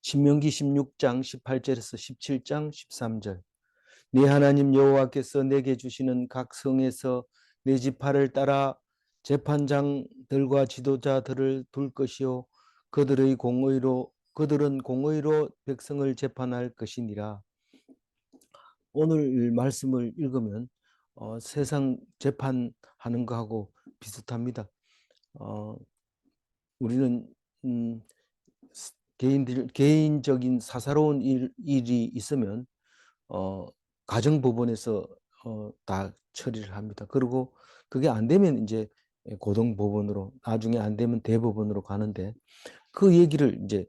신명기 16장 18절에서 17장 13절. 네 하나님 여호와께서 내게 주시는 각 성에서 내 지파를 따라 재판장들과 지도자들을 둘 것이요 그들은 공의로 백성을 재판할 것이니라. 오늘 말씀을 읽으면 세상 재판하는 거하고 비슷합니다. 우리는 개인적인 사사로운 일이 있으면 가정법원에서 다 처리를 합니다. 그리고 그게 안 되면 이제 고등법원으로, 나중에 안 되면 대법원으로 가는데, 그 얘기를 이제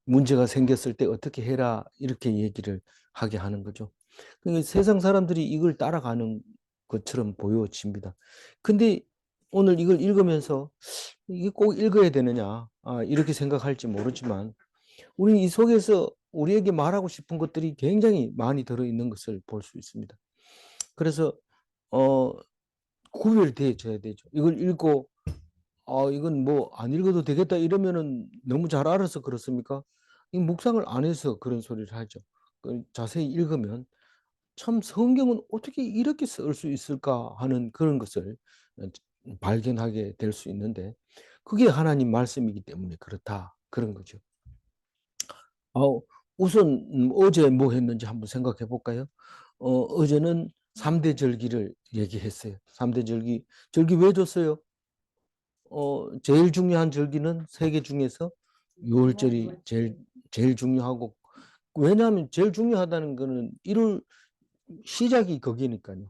문제가 생겼을 때 어떻게 해라 이렇게 얘기를 하게 하는 거죠. 그러니까 세상 사람들이 이걸 따라가는 것처럼 보여집니다. 근데 오늘 이걸 읽으면서 이게 꼭 읽어야 되느냐 이렇게 생각할지 모르지만, 우리는 이 속에서 우리에게 말하고 싶은 것들이 굉장히 많이 들어있는 것을 볼 수 있습니다. 그래서 구별되어져야 되죠. 이걸 읽고 이건 뭐 안 읽어도 되겠다 이러면은 너무 잘 알아서 그렇습니까? 이 묵상을 안 해서 그런 소리를 하죠. 자세히 읽으면 참 성경은 어떻게 이렇게 쓸 수 있을까 하는 그런 것을 발견하게 될 수 있는데, 그게 하나님 말씀이기 때문에 그렇다 그런 거죠. 우선 어제 뭐 했는지 한번 생각해 볼까요? 어제는 3대 절기를 얘기했어요. 3대 절기 왜 줬어요? 제일 중요한 절기는 세 개 중에서 유월절이 제일 중요하고, 왜냐하면 제일 중요하다는 거는 1월 시작이 거기니까요.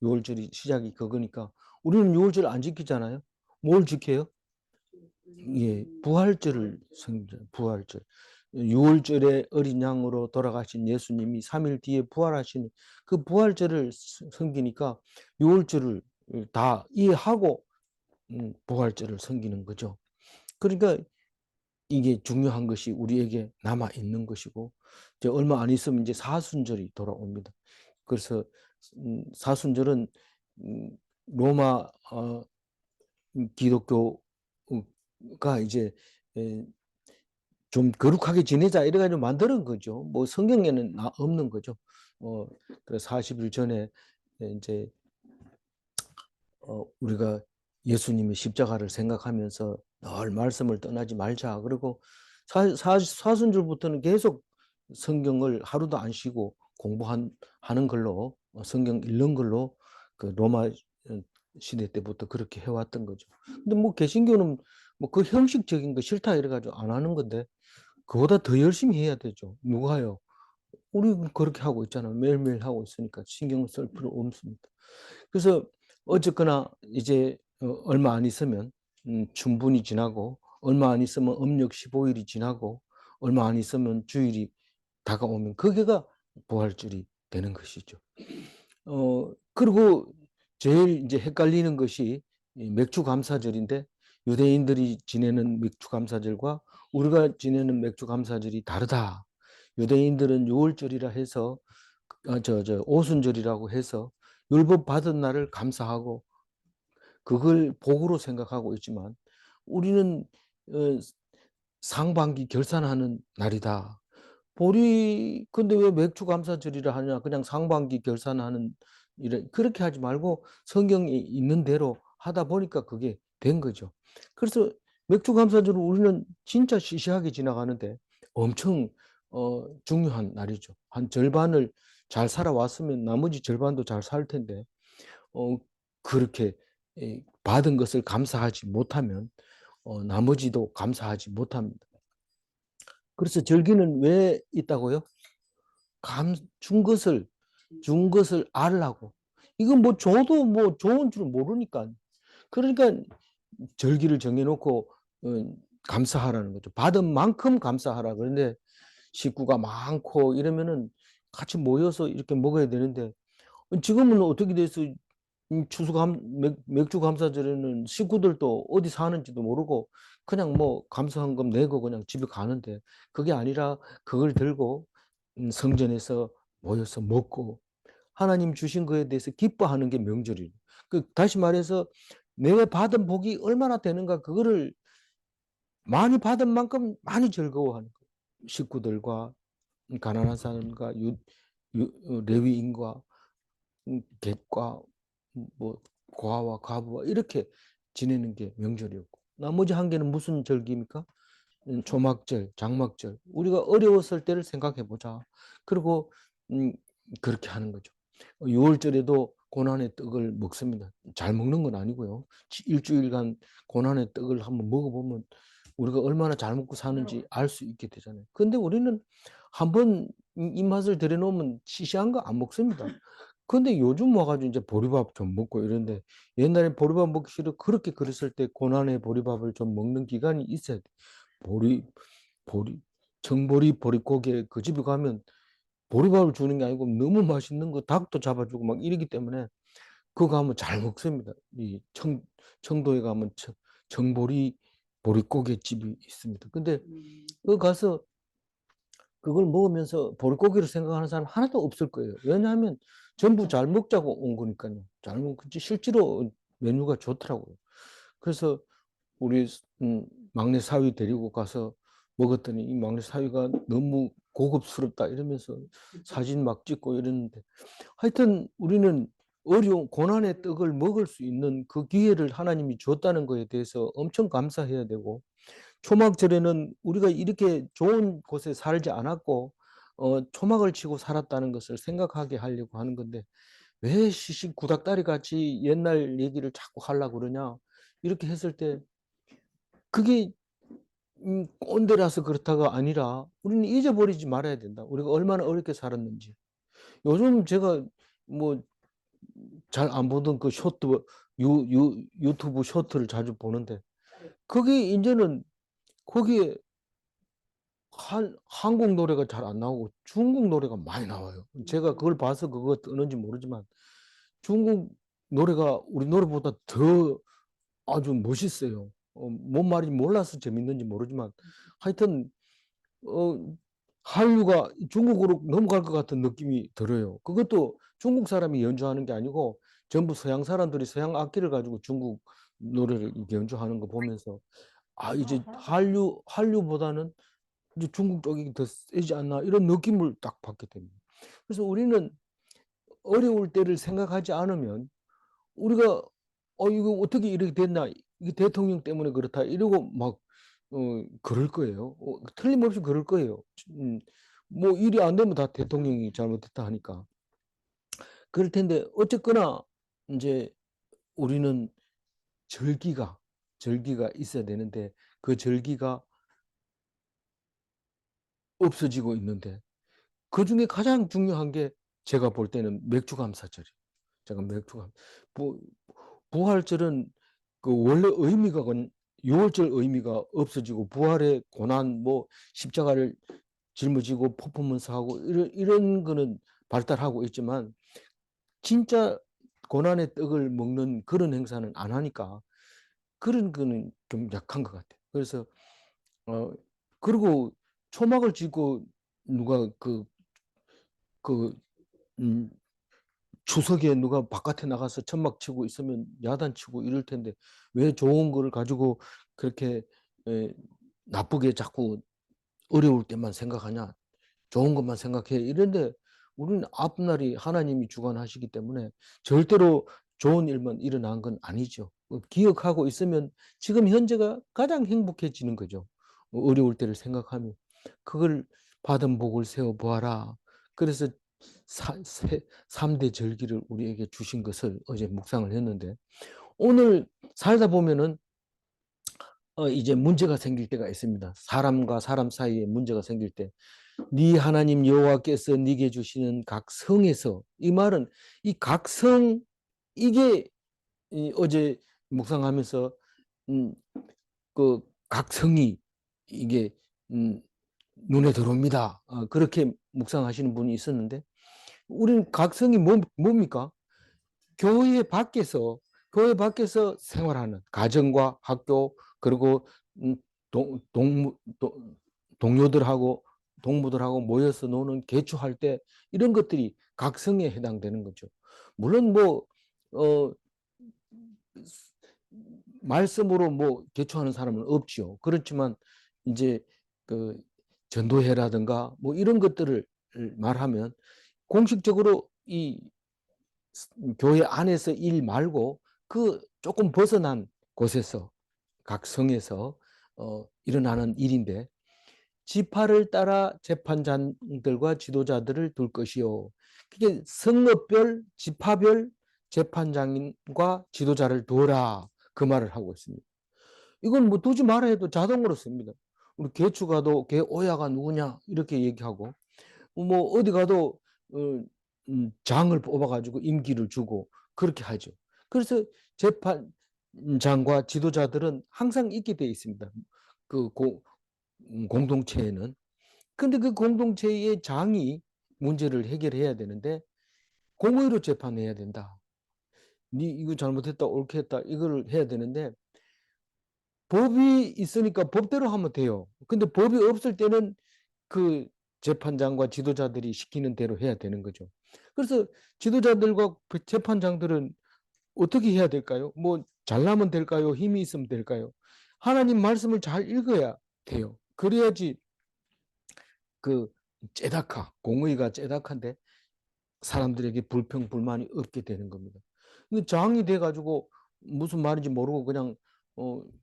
유월절이 시작이 그거니까. 우리는 유월절 안 지키잖아요. 뭘 지켜요? 예, 부활절을 부활절. 6월절에 어린 양으로 돌아가신 예수님이 3일 뒤에 부활하시는 그 부활절을 섬기니까 6월절을 다 이해하고 부활절을 섬기는 거죠. 그러니까 이게 중요한 것이 우리에게 남아 있는 것이고, 이제 얼마 안 있으면 이제 사순절이 돌아옵니다. 그래서 사순절은 로마 기독교가 이제 좀 거룩하게 지내자 이래가지고 만드는 거죠. 뭐 성경에는 없는 거죠. 그래서 40일 전에 이제 우리가 예수님의 십자가를 생각하면서 늘 말씀을 떠나지 말자. 그리고 사순절부터는 계속 성경을 하루도 안 쉬고 공부하는 걸로, 성경 읽는 걸로 그 로마 시대 때부터 그렇게 해왔던 거죠. 근데 뭐 개신교는 뭐 그 형식적인 거 싫다 이래가지고 안 하는 건데, 그보다 더 열심히 해야 되죠. 누가요? 우리는 그렇게 하고 있잖아요. 매일매일 하고 있으니까 신경 쓸 필요 없습니다. 그래서 어쨌거나 이제 얼마 안 있으면 춘분이 지나고, 얼마 안 있으면 음력 15일이 지나고, 얼마 안 있으면 주일이 다가오면 그게가 부활절이 되는 것이죠. 그리고 제일 이제 헷갈리는 것이 맥주 감사절인데, 유대인들이 지내는 맥주 감사절과 우리가 지내는 맥주 감사절이 다르다. 유대인들은 유월절이라 해서 오순절이라고 해서 율법 받은 날을 감사하고 그걸 복으로 생각하고 있지만, 우리는 상반기 결산하는 날이다. 근데 왜 맥주 감사절이라 하냐? 그냥 상반기 결산하는 그렇게 하지 말고 성경에 있는 대로 하다 보니까 그게 된 거죠. 그래서 맥주 감사절은 우리는 진짜 시시하게 지나가는데 엄청 중요한 날이죠. 한 절반을 잘 살아왔으면 나머지 절반도 잘 살 텐데, 그렇게 받은 것을 감사하지 못하면 나머지도 감사하지 못합니다. 그래서 절기는 왜 있다고요? 준 것을 알라고. 이건 뭐 줘도 뭐 좋은 줄 모르니까. 그러니까 절기를 정해놓고 감사하라는 거죠. 받은 만큼 감사하라. 그런데 식구가 많고 이러면은 같이 모여서 이렇게 먹어야 되는데, 지금은 어떻게 돼서 맥주 감사절에는 식구들도 어디 사는지도 모르고 그냥 뭐 감사헌금 내고 그냥 집에 가는데, 그게 아니라 그걸 들고 성전에서 모여서 먹고 하나님 주신 거에 대해서 기뻐하는 게 명절이에요. 다시 말해서 내가 받은 복이 얼마나 되는가 그거를 많이 받은 만큼 많이 즐거워하는 거예요. 식구들과 가난한 사람과 레위인과 객과 뭐 고아와 과부와 이렇게 지내는 게 명절이었고, 나머지 한 개는 무슨 절기입니까? 초막절, 장막절. 우리가 어려웠을 때를 생각해 보자. 그리고 그렇게 하는 거죠. 6월절에도 고난의 떡을 먹습니다. 잘 먹는 건 아니고요. 일주일간 고난의 떡을 한번 먹어보면 우리가 얼마나 잘 먹고 사는지 알 수 있게 되잖아요. 근데 우리는 한번 입맛을 들여놓으면 시시한 거 안 먹습니다. 근데 요즘 와가지고 이제 보리밥 좀 먹고 이런데, 옛날에 보리밥 먹기 싫어 그렇게 그랬을 때 고난의 보리밥을 좀 먹는 기간이 있어야 돼. 보리, 보리, 청보리 보리고기에 그 집에 가면 보리밥을 주는 게 아니고 너무 맛있는 거 닭도 잡아주고 막 이러기 때문에 그거 가면 잘 먹습니다. 이 청도에 가면 청보리 보리고기 집이 있습니다. 근데 그 가서 그걸 먹으면서 보릿고기를 생각하는 사람 하나도 없을 거예요. 왜냐하면 전부 잘 먹자고 온 거니까요. 잘 먹지 실제로 메뉴가 좋더라고요. 그래서 우리 막내 사위 데리고 가서 먹었더니 이 막내 사위가 너무 고급스럽다 이러면서 사진 막 찍고 이랬는데, 하여튼 우리는 어려운 고난의 떡을 먹을 수 있는 그 기회를 하나님이 줬다는 거에 대해서 엄청 감사해야 되고, 초막절에는 우리가 이렇게 좋은 곳에 살지 않았고 초막을 치고 살았다는 것을 생각하게 하려고 하는 건데, 왜 시식 구닥다리 같이 옛날 얘기를 자꾸 하려고 그러냐, 이렇게 했을 때 그게 꼰대라서 그렇다가 아니라 우리는 잊어버리지 말아야 된다. 우리가 얼마나 어렵게 살았는지. 요즘 제가 뭐 잘 안 보던 그 유튜브 쇼트를 자주 보는데, 그게 이제는 거기에 한국 노래가 잘 안 나오고 중국 노래가 많이 나와요. 제가 그걸 봐서 그거 뜨는지 모르지만 중국 노래가 우리 노래보다 더 아주 멋있어요. 뭔 말인지 몰라서 재밌는지 모르지만 하여튼 어, 한류가 중국으로 넘어갈 것 같은 느낌이 들어요. 그것도 중국 사람이 연주하는 게 아니고 전부 서양 사람들이 서양 악기를 가지고 중국 노래를 연주하는 거 보면서, 아, 이제 한류보다는 이제 중국 쪽이 더 세지 않나 이런 느낌을 딱 받게 됩니다. 그래서 우리는 어려울 때를 생각하지 않으면 우리가 이거 어떻게 이렇게 됐나, 이게 대통령 때문에 그렇다 이러고 막 그럴 거예요. 틀림없이 그럴 거예요. 뭐 일이 안 되면 다 대통령이 잘못했다 하니까 그럴 텐데, 어쨌거나 이제 우리는 절기가 절기가 있어야 되는데 그 절기가 없어지고 있는데, 그 중에 가장 중요한 게 제가 볼 때는 맥주감사절이에요. 제가 맥주감 부, 부활절은 그 원래 의미가 6월절 의미가 없어지고 부활의 고난, 뭐 십자가를 짊어지고 퍼포먼스하고 이런 거는 발달하고 있지만 진짜 고난의 떡을 먹는 그런 행사는 안 하니까 그런 거는 좀 약한 것 같아요. 그래서 어 그리고 초막을 짓고 누가 그 음, 추석에 누가 바깥에 나가서 천막 치고 있으면 야단치고 이럴 텐데 왜 좋은 거를 가지고 그렇게 에, 나쁘게 자꾸 어려울 때만 생각하냐, 좋은 것만 생각해 이런데, 우리는 앞날이 하나님이 주관하시기 때문에 절대로 좋은 일만 일어난 건 아니죠. 기억하고 있으면 지금 현재가 가장 행복해지는 거죠. 어려울 때를 생각하면 그걸 받은 복을 세워 보아라. 그래서 3대 절기를 우리에게 주신 것을 어제 묵상을 했는데, 오늘 살다 보면은 이제 문제가 생길 때가 있습니다. 사람과 사람 사이에 문제가 생길 때, 네 하나님 여호와께서 네게 주시는 각 성에서, 이 말은 이 각 성, 이게 어제 묵상하면서 음, 각 성이 이게 눈에 들어옵니다. 그렇게 묵상하시는 분이 있었는데, 우리는 각 성이 뭡니까? 교회 밖에서 교회 밖에서 생활하는 가정과 학교, 그리고 동, 동료들하고 동무들하고 모여서 노는 개추할 때 이런 것들이 각성에 해당되는 거죠. 물론 뭐 말씀으로 뭐 개최하는 사람은 없지요. 그렇지만 이제 그 전도회라든가 뭐 이런 것들을 말하면 공식적으로 이 교회 안에서 일 말고 그 조금 벗어난 곳에서 각 성에서 일어나는 일인데, 지파를 따라 재판장들과 지도자들을 둘 것이요. 그게 성읍별, 지파별 재판장과 지도자를 두어라, 그 말을 하고 있습니다. 이건 뭐 두지 말아 해도 자동으로 씁니다. 우리 개추 가도 개 오야가 누구냐 이렇게 얘기하고, 뭐 어디 가도 장을 뽑아가지고 임기를 주고 그렇게 하죠. 그래서 재판장과 지도자들은 항상 있게 돼 있습니다. 그 공동체에는. 근데 그 공동체의 장이 문제를 해결해야 되는데 공의로 재판해야 된다. 니 이거 잘못했다, 옳게 했다, 이걸 해야 되는데 법이 있으니까 법대로 하면 돼요. 근데 법이 없을 때는 그 재판장과 지도자들이 시키는 대로 해야 되는 거죠. 그래서 지도자들과 재판장들은 어떻게 해야 될까요? 뭐 잘나면 될까요? 힘이 있으면 될까요? 하나님 말씀을 잘 읽어야 돼요. 그래야지 그 공의가 째닥한데 사람들에게 불평, 불만이 없게 되는 겁니다. 근데 장이 돼가지고 무슨 말인지 모르고 그냥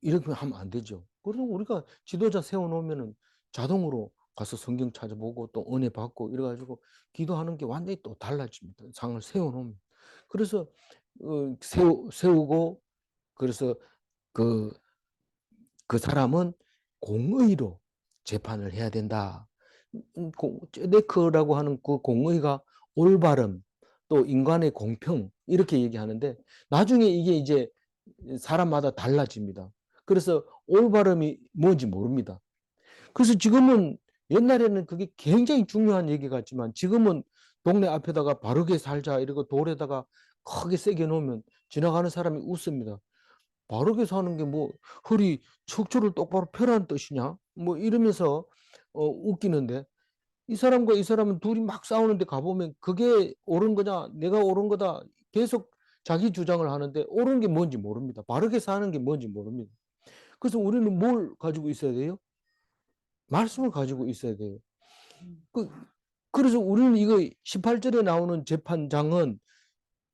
이렇게 하면 안 되죠. 그래서 우리가 지도자 세워놓으면은 자동으로 가서 성경 찾아보고 또 은혜 받고 이래가지고 기도하는 게 완전히 또 달라집니다. 장을 세워놓으면. 그래서 세우고, 그래서 그, 그 사람은 공의로 재판을 해야 된다. 네크라고 하는 그 공의가 올바름, 또 인간의 공평, 이렇게 얘기하는데 나중에 이게 이제 사람마다 달라집니다. 그래서 올바름이 뭔지 모릅니다. 그래서 지금은, 옛날에는 그게 굉장히 중요한 얘기 같지만 지금은 동네 앞에다가 바르게 살자 이러고 돌에다가 크게 새겨 놓으면 지나가는 사람이 웃습니다. 바르게 사는 게 뭐 허리 척추를 똑바로 펴라는 뜻이냐? 뭐 이러면서 웃기는데, 이 사람과 이 사람은 둘이 막 싸우는데 가보면 그게 옳은 거냐, 내가 옳은 거다, 계속 자기 주장을 하는데 옳은 게 뭔지 모릅니다. 바르게 사는 게 뭔지 모릅니다. 그래서 우리는 뭘 가지고 있어야 돼요? 말씀을 가지고 있어야 돼요. 그, 그래서 우리는 이거 18절에 나오는 재판장은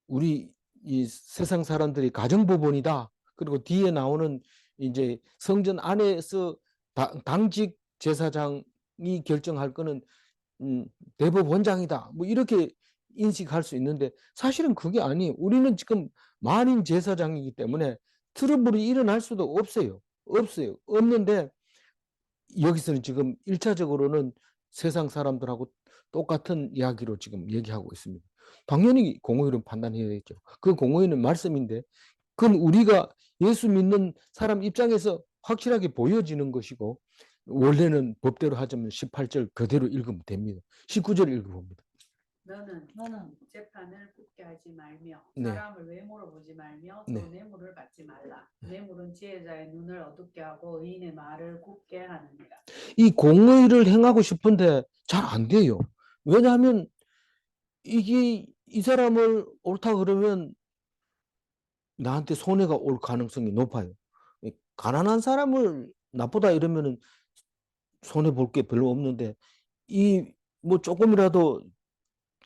우리 이 세상 사람들이 가정법원이다. 그리고 뒤에 나오는 이제 성전 안에서 당직 제사장이 결정할 거는 대법원장이다. 뭐 이렇게 인식할 수 있는데 사실은 그게 아니에요. 우리는 지금 만인 제사장이기 때문에 트러블이 일어날 수도 없어요. 없어요. 없는데 여기서는 지금 1차적으로는 세상 사람들하고 똑같은 이야기로 지금 얘기하고 있습니다. 당연히 공의로 판단해야겠죠. 그 공의는 말씀인데 그건 우리가 예수 믿는 사람 입장에서 확실하게 보여지는 것이고, 원래는 법대로 하자면 18절 그대로 읽으면 됩니다. 19절 읽어봅니다. 너는 재판을 굳게 하지 말며 네. 사람을 외모로 보지 말며 또 네. 뇌물을 받지 말라. 뇌물은 지혜자의 눈을 어둡게 하고 의인의 말을 굳게 하느니라. 이 공의를 행하고 싶은데 잘 안 돼요. 왜냐하면 이게 이 사람을 옳다 그러면 나한테 손해가 올 가능성이 높아요. 가난한 사람을 나쁘다 이러면은 손해 볼 게 별로 없는데, 이 뭐 조금이라도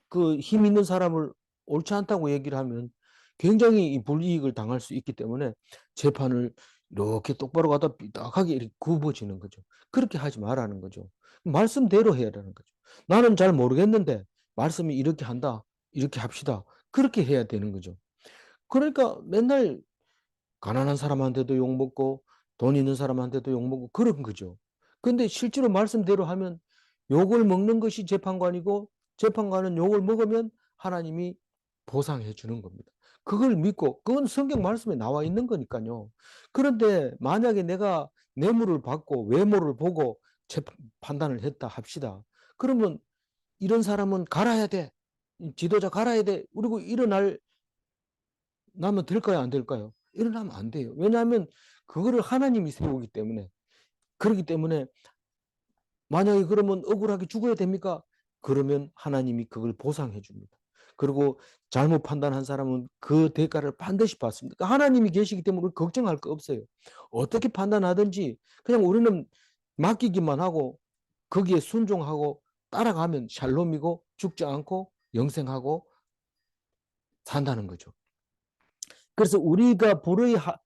그 힘 있는 사람을 옳지 않다고 얘기를 하면 굉장히 이 불이익을 당할 수 있기 때문에 재판을 이렇게 똑바로 갖다 삐딱하게 이렇게 굽어지는 거죠. 그렇게 하지 말라는 거죠. 말씀대로 해야 되는 거죠. 나는 잘 모르겠는데 말씀이 이렇게 한다, 이렇게 합시다, 그렇게 해야 되는 거죠. 그러니까 맨날 가난한 사람한테도 욕먹고 돈 있는 사람한테도 욕먹고 그런 거죠. 근데 실제로 말씀대로 하면 욕을 먹는 것이 재판관이고, 재판관은 욕을 먹으면 하나님이 보상해 주는 겁니다. 그걸 믿고, 그건 성경 말씀에 나와 있는 거니까요. 그런데 만약에 내가 뇌물을 받고 외모를 보고 판단을 했다 합시다. 그러면 이런 사람은 갈아야 돼. 지도자 갈아야 돼. 그리고 일어날 나면 될까요? 안 될까요? 일어나면 안 돼요. 왜냐하면 그거를 하나님이 세우기 때문에. 그렇기 때문에 만약에 그러면 억울하게 죽어야 됩니까? 그러면 하나님이 그걸 보상해 줍니다. 그리고 잘못 판단한 사람은 그 대가를 반드시 받습니다. 그러니까 하나님이 계시기 때문에 우리 걱정할 거 없어요. 어떻게 판단하든지 그냥 우리는 맡기기만 하고 거기에 순종하고 따라가면 샬롬이고 죽지 않고 영생하고 산다는 거죠. 그래서 우리가 불의한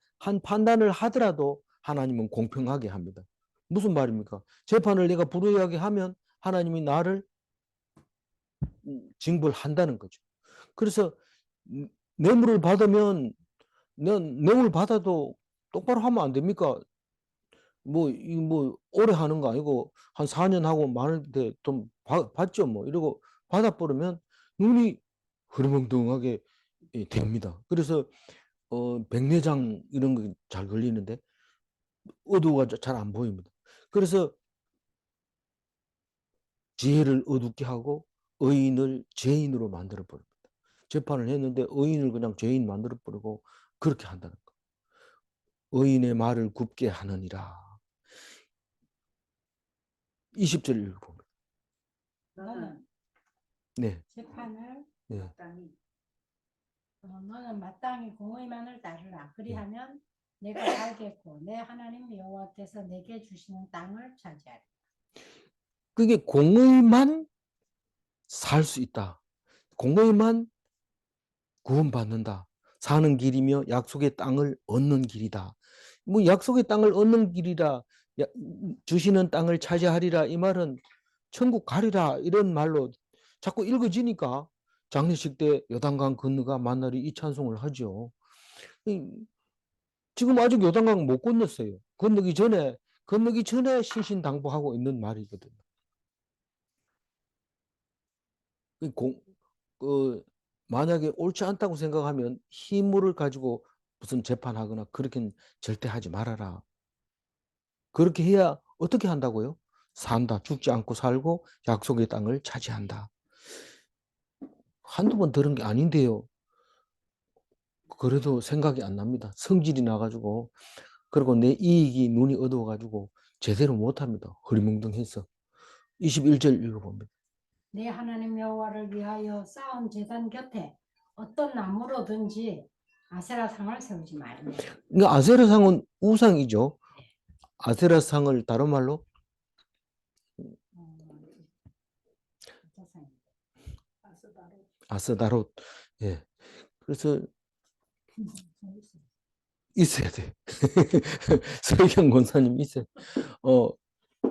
판단을 하더라도 하나님은 공평하게 합니다. 무슨 말입니까? 재판을 내가 불의하게 하면 하나님이 나를 징벌한다는 거죠. 그래서 뇌물을 받으면 뇌물 받아도 똑바로 하면 안 됩니까? 뭐 오래 하는 거 아니고 한 4년 하고 많은데 좀 받죠 뭐 이러고 받아버리면 눈이 흐르멍덩하게 됩니다. 그래서 백내장 이런 거 잘 걸리는데 어두워가 잘 안 보입니다. 그래서 지혜를 어둡게 하고 의인을 죄인으로 만들어 버립니다. 재판을 했는데 의인을 그냥 죄인 만들어 버리고 그렇게 한다는 거. 의인의 말을 굽게 하느니라. 20절 읽어봅니다. 너는 네, 재판을 네. 마땅히 너는 마땅히 공의만을 따르라. 그리하면 내가 살겠고 내 하나님 여호와께서 내게 주시는 땅을 차지하리라. 그게 공의만 살 수 있다. 공의만 구원받는다. 사는 길이며 약속의 땅을 얻는 길이다. 뭐 약속의 땅을 얻는 길이라 주시는 땅을 차지하리라 이 말은 천국 가리라 이런 말로 자꾸 읽어지니까 장례식 때 요단강 건너가 만나리 이 찬송을 하죠. 지금 아직 요단강 못 건넜어요. 건너기 전에 신신당부하고 있는 말이거든요. 만약에 옳지 않다고 생각하면 힘을 가지고 무슨 재판하거나 그렇게는 절대 하지 말아라. 그렇게 해야 어떻게 한다고요? 산다. 죽지 않고 살고 약속의 땅을 차지한다. 한두 번 들은 게 아닌데요. 그래도 생각이 안 납니다. 성질이 나가지고 그리고 내 이익이 눈이 어두워가지고 제대로 못합니다. 흐리멍덩해서. 21절 읽어봅니다. 내 하나님 여호와를 위하여 쌓은 제단 곁에 어떤 나무로든지 아세라상을 세우지 말며. 그러니까 아세라상은 우상이죠. 아세라상을 다른 말로 아스다로 아스다롯. 예. 그래서 있어야 돼. 설경 권사님 있어요.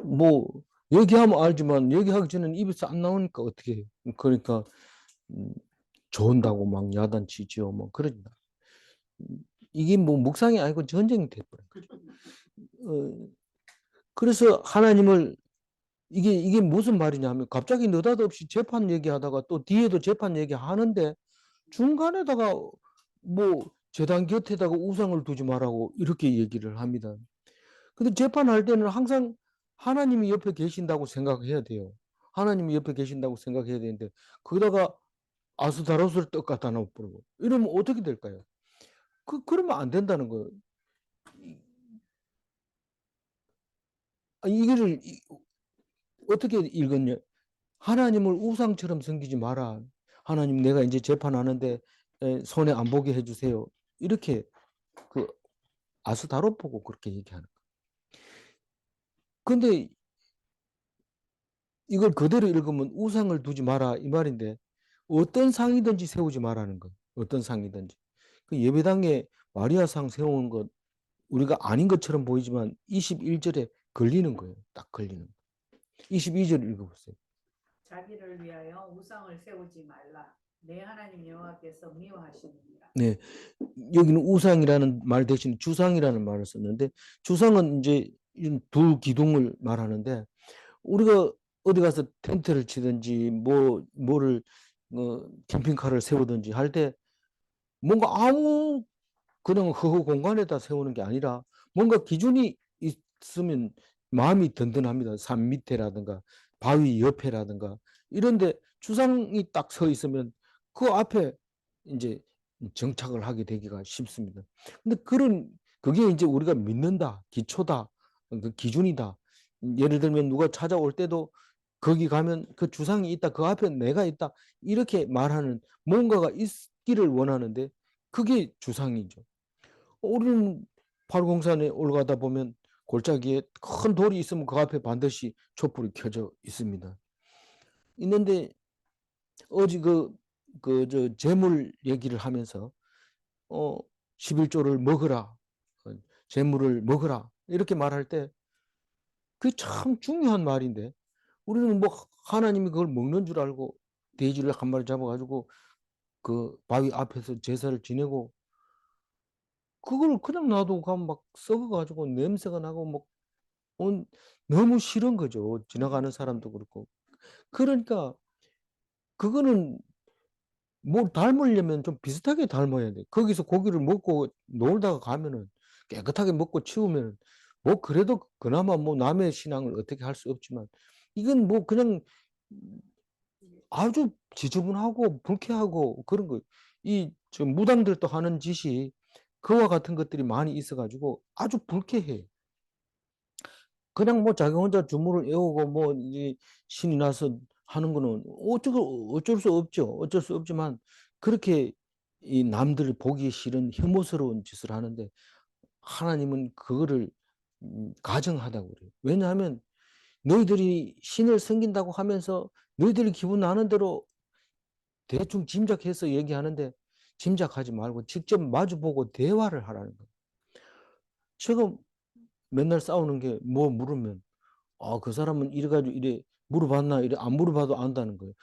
뭐 얘기하면 알지만 얘기하기 전에는 입에서 안 나오니까 어떻게 해요. 그러니까 좋은다고 막 야단치죠. 뭐 그러니다. 이게 뭐 묵상이 아니고 전쟁이 돼버린 거죠. 그래서 하나님을 이게 무슨 말이냐면 갑자기 느닷없이 재판 얘기하다가 또 뒤에도 재판 얘기하는데 중간에다가 뭐 제단 곁에다가 우상을 두지 말라고 이렇게 얘기를 합니다. 근데 재판할 때는 항상 하나님이 옆에 계신다고 생각해야 돼요. 하나님이 옆에 계신다고 생각해야 되는데 거기다가 아수다롯을 떡 갖다 놓고 이러면 어떻게 될까요? 그러면 안 된다는 거예요. 이거를 어떻게 읽었냐? 하나님을 우상처럼 섬기지 마라. 하나님 내가 이제 재판하는데 손해 안 보게 해주세요. 이렇게 그 아스다롯 보고 그렇게 얘기하는 거예요. 근데 이걸 그대로 읽으면 우상을 두지 마라 이 말인데 어떤 상이든지 세우지 말라는 거예요. 어떤 상이든지. 그 예배당에 마리아 상 세우는 것 우리가 아닌 것처럼 보이지만 21절에 걸리는 거예요. 딱 걸리는 거예요. 22절 읽어보세요. 자기를 위하여 우상을 세우지 말라. 내 하나님 여호와께서 미워하시느니라. 네, 여기는 우상이라는 말 대신 주상이라는 말을 썼는데 주상은 이제 두 기둥을 말하는데 우리가 어디 가서 텐트를 치든지 뭐를 캠핑카를 세우든지 할 때 뭔가 아무 그냥 허허 공간에다 세우는 게 아니라 뭔가 기준이 있으면 마음이 든든합니다. 산 밑에라든가 바위 옆에라든가 이런데 주상이 딱 서 있으면 그 앞에 이제 정착을 하게 되기가 쉽습니다. 근데 그게 이제 우리가 믿는다, 기초다, 그 기준이다. 예를 들면 누가 찾아올 때도 거기 가면 그 주상이 있다, 그 앞에 내가 있다, 이렇게 말하는 뭔가가 있기를 원하는데 그게 주상이죠. 우리는 팔공산에 올라가다 보면 골짜기에 큰 돌이 있으면 그 앞에 반드시 촛불이 켜져 있습니다. 있는데 어제 저 재물 얘기를 하면서 11조를 먹으라, 재물을 먹으라 이렇게 말할 때 그게 참 중요한 말인데 우리는 뭐 하나님이 그걸 먹는 줄 알고 돼지를 한 마리 잡아가지고 그 바위 앞에서 제사를 지내고 그걸 그냥 놔두고 가면 막 썩어가지고 냄새가 나고 뭐 너무 싫은 거죠. 지나가는 사람도 그렇고. 그러니까 그거는 뭐 닮으려면 좀 비슷하게 닮아야 돼. 거기서 고기를 먹고 놀다가 가면은 깨끗하게 먹고 치우면은 뭐 그래도 그나마 뭐 남의 신앙을 어떻게 할 수 없지만 이건 뭐 그냥 아주 지저분하고 불쾌하고 그런 거. 이 저 무당들도 하는 짓이 그와 같은 것들이 많이 있어가지고 아주 불쾌해. 그냥 뭐 자기 혼자 주문을 외우고 뭐 이제 신이 나서 하는 거는 어쩔 수 없죠. 어쩔 수 없지만 그렇게 이 남들이 보기 싫은 혐오스러운 짓을 하는데 하나님은 그거를 가증하다고 그래요. 왜냐하면 너희들이 신을 섬긴다고 하면서 너희들이 기분 나는 대로 대충 짐작해서 얘기하는데 짐작하지 말고 직접 마주보고 대화를 하라는 거예요. 제가 맨날 싸우는 게 뭐 물으면 그 사람은 이래가지고 이래 물어봤나 이래 안 물어봐도 안다는 거예요.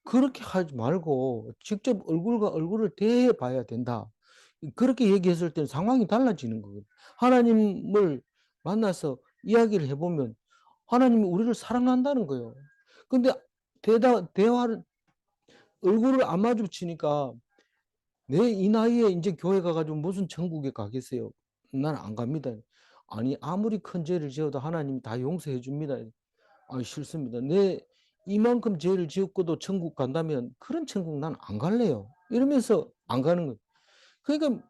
그렇게 하지 말고 직접 얼굴과 얼굴을 대해 봐야 된다. 그렇게 얘기했을 때는 상황이 달라지는 거거든요. 하나님을 만나서 이야기를 해보면 하나님이 우리를 사랑한다는 거예요. 근데 대화를 얼굴을 안 마주치니까 내 이 나이에 이제 교회 가가지고 무슨 천국에 가겠어요? 난 안 갑니다. 아니 아무리 큰 죄를 지어도 하나님이 다 용서해 줍니다. 싫습니다. 내 이만큼 죄를 지었고도 천국 간다면 그런 천국 난 안 갈래요. 이러면서 안 가는 거예요. 그러니까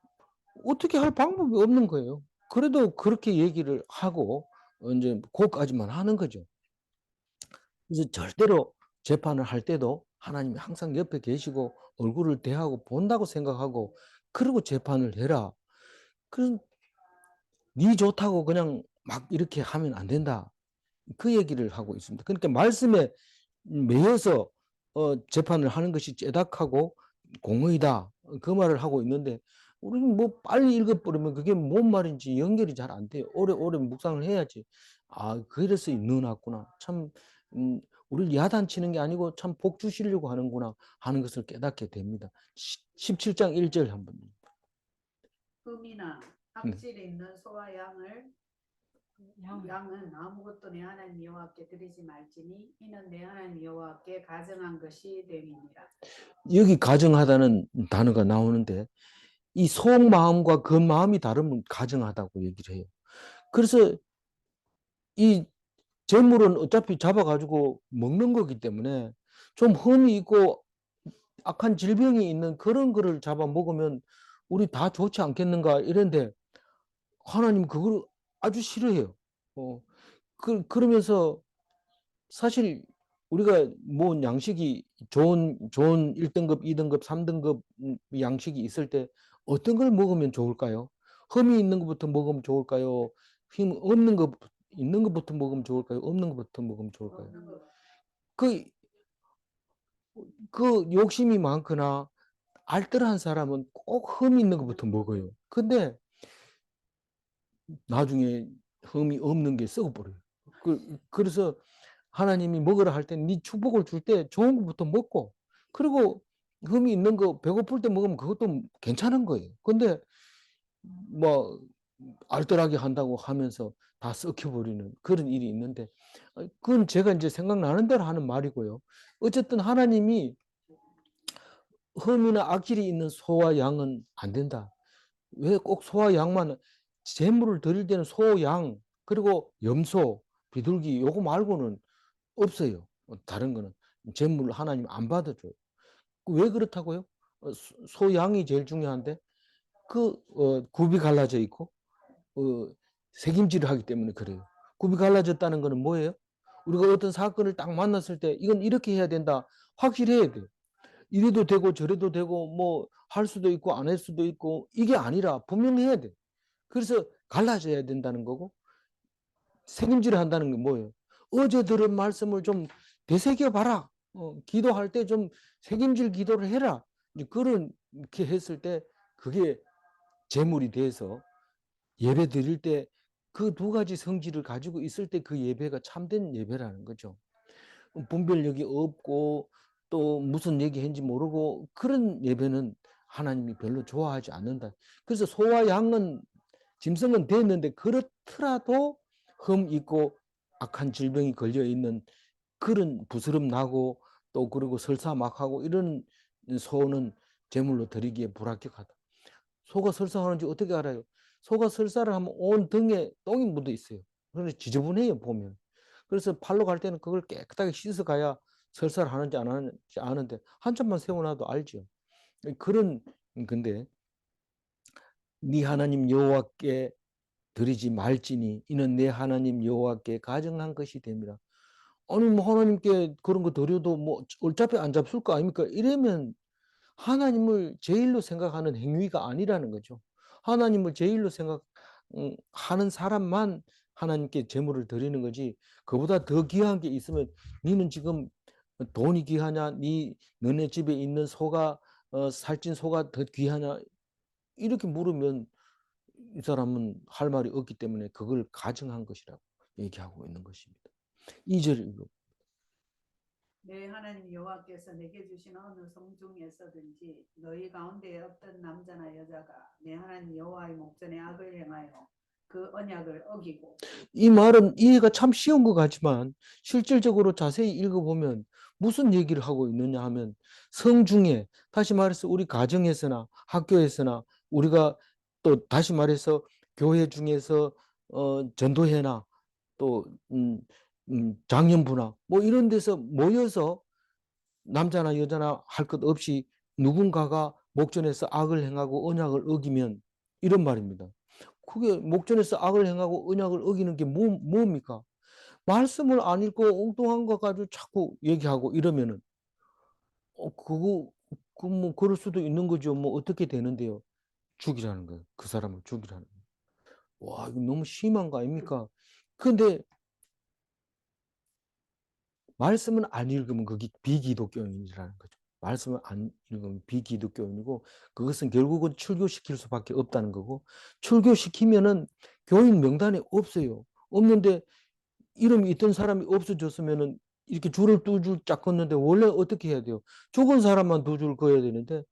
어떻게 할 방법이 없는 거예요. 그래도 그렇게 얘기를 하고 이제 그까지만 하는 거죠. 그래서 절대로 재판을 할 때도 하나님이 항상 옆에 계시고 얼굴을 대하고 본다고 생각하고 그러고 재판을 해라. 그 네 좋다고 그냥 막 이렇게 하면 안 된다. 그 얘기를 하고 있습니다. 그러니까 말씀에 매여서 재판을 하는 것이 죄악하고 공의다. 그 말을 하고 있는데 우리는 뭐 빨리 읽어버리면 그게 뭔 말인지 연결이 잘 안 돼요. 오래 묵상을 해야지. 그래서 넣어놨구나. 참 우리를 야단치는 게 아니고 참 복 주시려고 하는구나 하는 것을 깨닫게 됩니다. 17장 1절 한번. 흠이나 악질이 있는 소와 양은 아무것도 내 하나님 여호와께 드리지 말지니 이는 내 하나님 여호와께 가증한 것이 됨이니라. 여기 가증하다는 단어가 나오는데 이 속마음과 그 마음이 다르면 가증하다고 얘기를 해요. 그래서 이 재물은 어차피 잡아가지고 먹는 거기 때문에 좀 흠이 있고 악한 질병이 있는 그런 거를 잡아 먹으면 우리 다 좋지 않겠는가 이런데 하나님 그걸 아주 싫어해요. 그러면서 사실 우리가 뭐 양식이 좋은 1등급, 2등급, 3등급 양식이 있을 때 어떤 걸 먹으면 좋을까요? 흠이 있는 것부터 먹으면 좋을까요? 흠 없는 것 있는 것부터 먹으면 좋을까요? 없는 것부터 먹으면 좋을까요? 그, 그 욕심이 많거나 알뜰한 사람은 꼭 흠이 있는 것부터 먹어요. 근데 나중에 흠이 없는 게 썩어버려요. 그래서 하나님이 먹으라 할 때 네 축복을 줄 때 좋은 것부터 먹고 그리고 흠이 있는 거 배고플 때 먹으면 그것도 괜찮은 거예요. 근데 뭐 알뜰하게 한다고 하면서 다 썩혀버리는 그런 일이 있는데 그건 제가 이제 생각나는 대로 하는 말이고요. 어쨌든 하나님이 흠이나 악질이 있는 소와 양은 안 된다. 왜 꼭 소와 양만 재물을 드릴 때는 소, 양 그리고 염소, 비둘기 요거 말고는 없어요. 다른 거는 재물을 하나님 안 받아줘요. 왜 그렇다고요? 소, 양이 제일 중요한데 굽이 갈라져 있고 색임질을 하기 때문에 그래요. 굽이 갈라졌다는 거는 뭐예요? 우리가 어떤 사건을 딱 만났을 때 이건 이렇게 해야 된다. 확실해야 돼. 이래도 되고 저래도 되고 뭐 할 수도 있고 안 할 수도 있고 이게 아니라 분명해야 돼. 그래서 갈라져야 된다는 거고 책임질을 한다는 게 뭐예요? 어제 들은 말씀을 좀 되새겨 봐라. 기도할 때 좀 책임질 기도를 해라. 그렇게 했을 때 그게 제물이 돼서 예배 드릴 때 그 두 가지 성질을 가지고 있을 때 그 예배가 참된 예배라는 거죠. 분별력이 없고 또 무슨 얘기했는지 모르고 그런 예배는 하나님이 별로 좋아하지 않는다. 그래서 소와 양은 짐승은 됐는데 그렇더라도 흠 있고 악한 질병이 걸려 있는 그런 부스럼 나고 또 그리고 설사막하고 이런 소는 제물로 드리기에 불합격하다. 소가 설사하는지 어떻게 알아요? 소가 설사를 하면 온 등에 똥이 묻어 있어요. 그래서 지저분해요 보면. 그래서 팔로 갈 때는 그걸 깨끗하게 씻어 가야 설사를 하는지 안 하는지 아는데 한참만 세워놔도 알죠. 그런 근데 네 하나님 여호와께 드리지 말지니 이는 내 하나님 여호와께 가증한 것이 됨이라. 아니 뭐 하나님께 그런 거 드려도 뭐 어차피 안 잡술 거 아닙니까? 이러면 하나님을 제일로 생각하는 행위가 아니라는 거죠. 하나님을 제일로 생각하는 사람만 하나님께 제물을 드리는 거지. 그보다 더 귀한 게 있으면 너는 지금 돈이 귀하냐? 너네 집에 있는 소가 살찐 소가 더 귀하냐? 이렇게 물으면 이 사람은 할 말이 없기 때문에 그걸 가증한 것이라고 얘기하고 있는 것입니다. 2절 읽어. 내 하나님 여호와께서 내게 주신 어느 성 중에서든지 너희 가운데 어떤 남자나 여자가 내 하나님 여호와의 목전에 악을 행하여 그 언약을 어기고 이 말은 이해가 참 쉬운 것 같지만 실질적으로 자세히 읽어보면 무슨 얘기를 하고 있느냐 하면 성중에 다시 말해서 우리 가정에서나 학교에서나 우리가 또 다시 말해서 교회 중에서 전도회나 또 장년부나 뭐 이런 데서 모여서 남자나 여자나 할 것 없이 누군가가 목전에서 악을 행하고 언약을 어기면 이런 말입니다. 그게 목전에서 악을 행하고 언약을 어기는 게 뭡니까? 말씀을 안 읽고 엉뚱한 거 가지고 자꾸 얘기하고 이러면은 그거 뭐 그럴 수도 있는 거죠. 뭐 어떻게 되는데요? 죽이라는 거예요. 그 사람을 죽이라는 거예요. 와, 이거 너무 심한 거 아닙니까? 근데 말씀은 안 읽으면 그게 비기독교인이라는 거죠. 말씀을 안 읽으면 비기독교인이고 그것은 결국은 출교시킬 수밖에 없다는 거고 출교시키면은 교인 명단에 없어요. 없는데 이름이 있던 사람이 없어졌으면은 이렇게 줄을 두 줄 쫙 걷는데 원래 어떻게 해야 돼요? 죽은 사람만 두 줄 그어야 되는데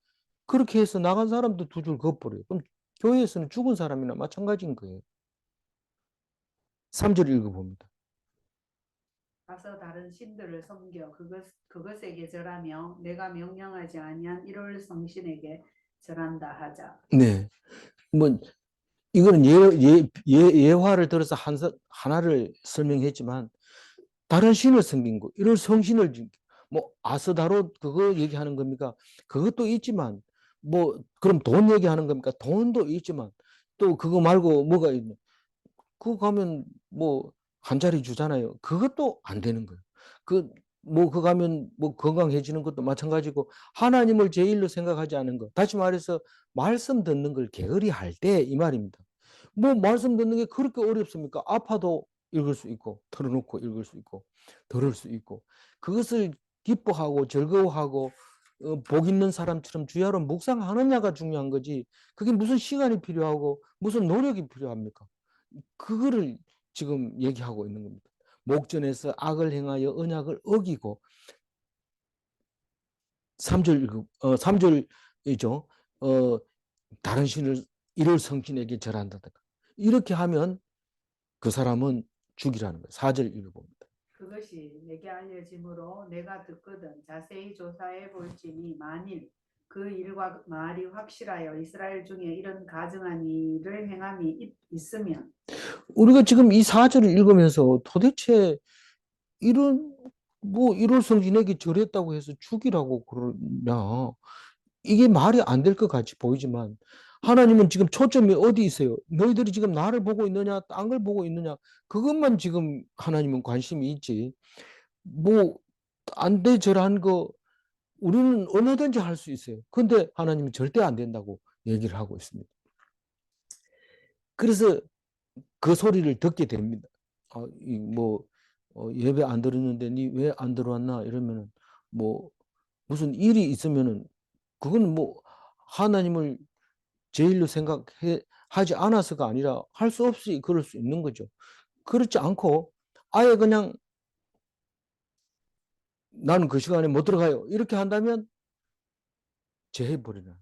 그렇게 해서 나간 사람도 두 줄 그어버려요. 그럼 교회에서는 죽은 사람이나 마찬가지인 거예요. 3절 읽어봅니다. 가서 다른 신들을 섬겨 그것에게 절하며 내가 명령하지 아니한 일월 성신에게 절한다 하자. 네. 뭐 이거는 예화를 들어서 하나를 설명했지만 다른 신을 섬긴 거, 이런 성신을 뭐 아스다롯 그거 얘기하는 겁니까? 그것도 있지만 뭐 그럼 돈 얘기하는 겁니까? 돈도 있지만 또 그거 말고 뭐가 있냐? 그거 가면 뭐 한 자리 주잖아요. 그것도 안 되는 거예요. 그거 가면 뭐 건강해지는 것도 마찬가지고 하나님을 제일로 생각하지 않은 것. 다시 말해서 말씀 듣는 걸 게으리 할 때 이 말입니다. 뭐 말씀 듣는 게 그렇게 어렵습니까? 아파도 읽을 수 있고 털어놓고 읽을 수 있고 들을 수 있고 그것을 기뻐하고 즐거워하고 복 있는 사람처럼 주야로 묵상하느냐가 중요한 거지. 그게 무슨 시간이 필요하고 무슨 노력이 필요합니까? 그거를 지금 얘기하고 있는 겁니다. 목전에서 악을 행하여 언약을 어기고 3절이죠. 다른 신을 이를 성신에게 절한다. 이렇게 하면 그 사람은 죽이라는 거예요. 4절 읽어봅니다. 그것이 내게 알려짐으로 내가 듣거든 자세히 조사해 볼지니 만일 그 일과 말이 확실하여 이스라엘 중에 이런 가증한 일을 행함이 있으면 우리가 지금 이 4절을 읽으면서 도대체 이런 뭐 이럴 성신에게 절했다고 해서 죽이라고 그러냐 이게 말이 안 될 것 같이 보이지만 하나님은 지금 초점이 어디 있어요? 너희들이 지금 나를 보고 있느냐, 딴 걸 보고 있느냐? 그것만 지금 하나님은 관심이 있지. 뭐 안 돼, 저런 거 우리는 얼마든지 할 수 있어요. 근데 하나님은 절대 안 된다고 얘기를 하고 있습니다. 그래서 그 소리를 듣게 됩니다. 예배 안 들었는데 니 왜 안 들어왔나 이러면은 뭐 무슨 일이 있으면은 그거는 뭐 하나님을 제일로 생각하지 않아서가 아니라 할 수 없이 그럴 수 있는 거죠. 그렇지 않고 아예 그냥 나는 그 시간에 못 들어가요. 이렇게 한다면 제해버리나.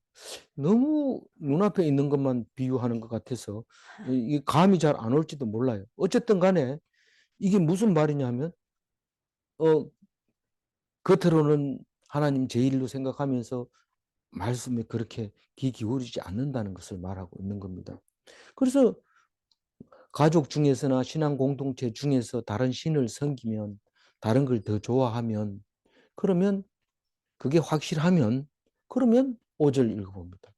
너무 눈앞에 있는 것만 비유하는 것 같아서 이 감이 잘 안 올지도 몰라요. 어쨌든 간에 이게 무슨 말이냐면 어, 겉으로는 하나님 제일로 생각하면서 말씀에 그렇게 귀 기울이지 않는다는 것을 말하고 있는 겁니다. 그래서 가족 중에서나 신앙 공동체 중에서 다른 신을 섬기면 다른 걸 더 좋아하면 그러면 그게 확실하면 그러면 5절 읽어봅니다.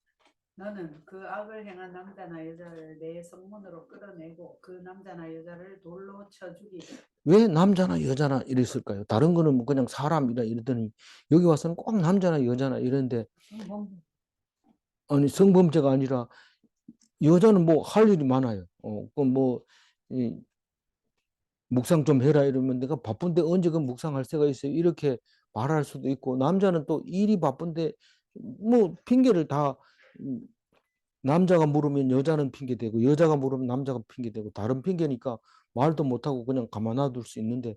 너는 그 악을 행한 남자나 여자를 내 성문으로 끌어내고 그 남자나 여자를 돌로 쳐 죽이라. 왜 남자나 여자나 이랬을까요? 다른 거는 뭐 그냥 사람이라 이러더니 여기 와서는 꼭 남자나 여자나 이런데 성범죄. 아니 성범죄가 아니라 여자는 뭐 할 일이 많아요. 이 묵상 좀 해라 이러면 내가 바쁜데 언제 그 묵상할 새가 있어요. 이렇게 말할 수도 있고 남자는 또 일이 바쁜데 뭐 핑계를 다 남자가 물으면 여자는 핑계대고 여자가 물으면 남자가 핑계대고 다른 핑계니까 말도 못하고 그냥 가만 놔둘 수 있는데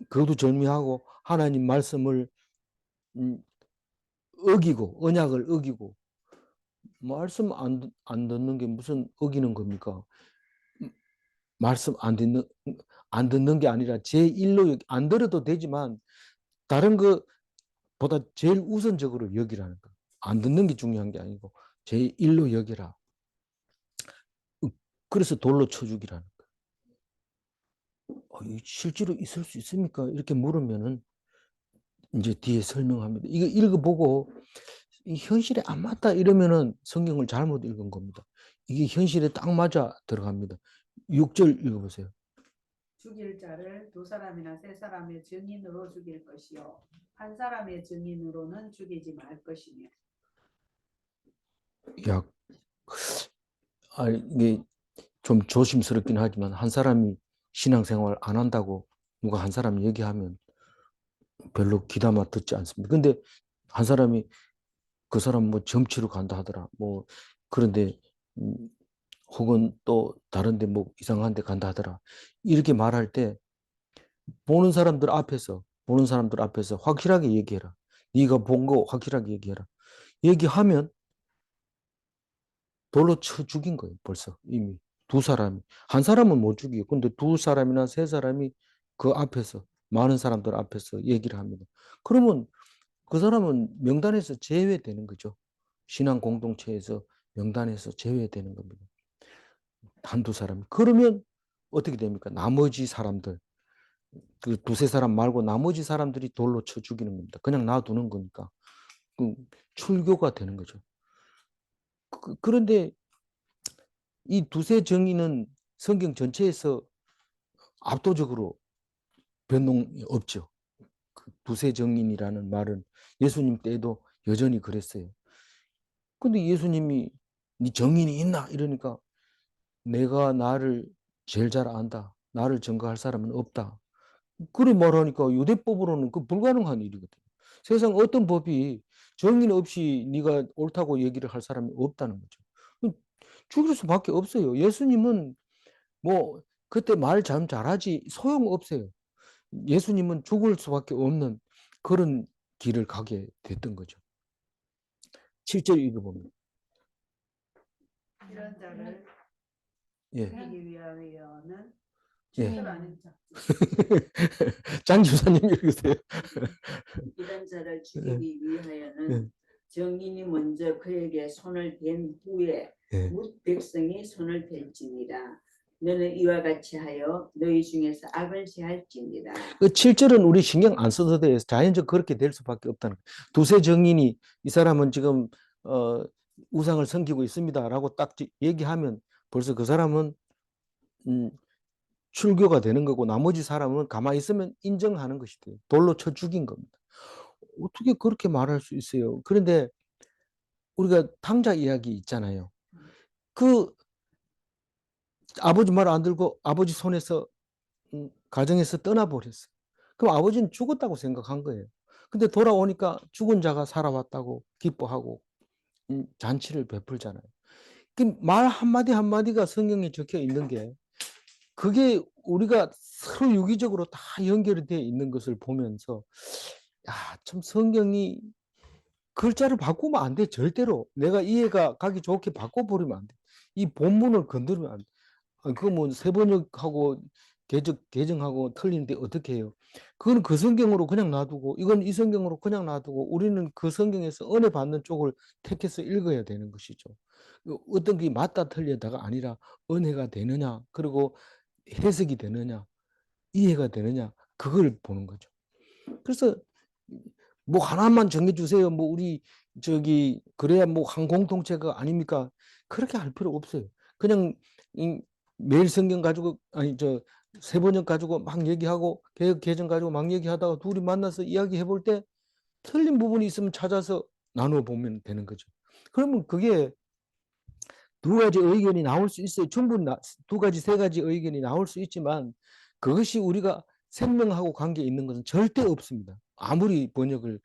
그것도 절미하고 하나님 말씀을 어기고 언약을 어기고 말씀 안 듣는 게 무슨 어기는 겁니까? 말씀 안 듣는 게 아니라 제1로 안 들어도 되지만 다른 것보다 제일 우선적으로 여기라는 거. 안 듣는 게 중요한 게 아니고 제1로 여기라. 그래서 돌로 쳐 죽이라는 거. 실제로 있을 수 있습니까? 이렇게 물으면은 이제 뒤에 설명합니다. 이거 읽어보고 이 현실에 안 맞다 이러면은 성경을 잘못 읽은 겁니다. 이게 현실에 딱 맞아 들어갑니다. 6절 읽어보세요. 죽일 자를 두 사람이나 세 사람의 증인으로 죽일 것이요 한 사람의 증인으로는 죽이지 말 것이며. 야, 이게 좀 조심스럽긴 하지만 한 사람이 신앙생활 안 한다고 누가 한 사람 얘기하면 별로 귀담아 듣지 않습니다. 근데 한 사람이 그 사람 뭐 점치러 간다 하더라. 뭐 그런데 혹은 또 다른데 뭐 이상한 데 간다 하더라. 이렇게 말할 때 보는 사람들 앞에서 확실하게 얘기해라. 네가 본 거 확실하게 얘기해라. 얘기하면 돌로 쳐 죽인 거예요. 벌써 이미 두 사람이. 한 사람은 못 죽이고 근데 두 사람이나 세 사람이 그 앞에서 많은 사람들 앞에서 얘기를 합니다. 그러면 그 사람은 명단에서 제외되는 거죠. 신앙 공동체에서 명단에서 제외되는 겁니다. 한두 사람. 그러면 어떻게 됩니까? 나머지 사람들, 그 두세 사람 말고 나머지 사람들이 돌로 쳐 죽이는 겁니다. 그냥 놔두는 거니까. 출교가 되는 거죠. 그런데 이 두세 정의는 성경 전체에서 압도적으로 변동이 없죠. 그 두세 정인이라는 말은 예수님 때에도 여전히 그랬어요. 근데 예수님이 네 정인이 있나? 이러니까 내가 나를 제일 잘 안다. 나를 증거할 사람은 없다. 그래 말하니까 유대법으로는 그 불가능한 일이거든요. 세상 어떤 법이 정인 없이 네가 옳다고 얘기를 할 사람이 없다는 거죠. 죽일 수밖에 없어요. 예수님은 뭐 그때 말 참 잘하지 소용없어요. 예수님은 죽을 수밖에 없는 그런 길을 가게 됐던 거죠. 7절 읽어봅니다. 이런 자를 예. 죽이기 위하여는 예. 죽을 아닌 자. 장 주사님 읽으세요. 이런 자를 예. 죽이기 위하여는 정인이 먼저 그에게 손을 댄 후에 예. 뭇 백성이 손을 댈지니라. 너는 이와 같이 하여 너희 중에서 악을 제할지니라. 그 7절은 우리 신경 안 써도 돼요. 자연적 그렇게 될 수밖에 없다는 거예요. 두세 정인이 이 사람은 지금 우상을 섬기고 있습니다라고 딱 얘기하면 벌써 그 사람은 출교가 되는 거고 나머지 사람은 가만히 있으면 인정하는 것이 돼요. 돌로 쳐 죽인 겁니다. 어떻게 그렇게 말할 수 있어요? 그런데 우리가 탕자 이야기 있잖아요. 그 아버지 말 안 들고 아버지 손에서 가정에서 떠나버렸어요. 그럼 아버지는 죽었다고 생각한 거예요. 근데 돌아오니까 죽은 자가 살아왔다고 기뻐하고 잔치를 베풀잖아요. 그 말 한마디 한마디가 성경에 적혀 있는 게 그게 우리가 서로 유기적으로 다 연결이 되어 있는 것을 보면서 야, 참 성경이 글자를 바꾸면 안 돼. 절대로. 내가 이해가 가기 좋게 바꿔버리면 안 돼. 이 본문을 건드리면 안 돼. 그거 뭐 세번역하고 개정하고 틀리는데 어떻게 해요? 그건 그 성경으로 그냥 놔두고 이건 이 성경으로 그냥 놔두고 우리는 그 성경에서 은혜 받는 쪽을 택해서 읽어야 되는 것이죠. 어떤 게 맞다 틀리다가 아니라 은혜가 되느냐 그리고 해석이 되느냐 이해가 되느냐 그걸 보는 거죠. 그래서 뭐 하나만 정해주세요. 뭐 우리 저기 그래야 뭐 한 공동체가 아닙니까? 그렇게 할 필요 없어요. 그냥 매일 성경 가지고 아니 저 세번역 가지고 막 얘기하고 개혁 개정 가지고 막 얘기하다가 둘이 만나서 이야기해 볼 때 틀린 부분이 있으면 찾아서 나누어 보면 되는 거죠. 그러면 그게 두 가지 의견이 나올 수 있어요. 충분히 두 가지, 세 가지 의견이 나올 수 있지만 그것이 우리가 생명하고 관계 있는 것은 절대 없습니다. 아무리 번역을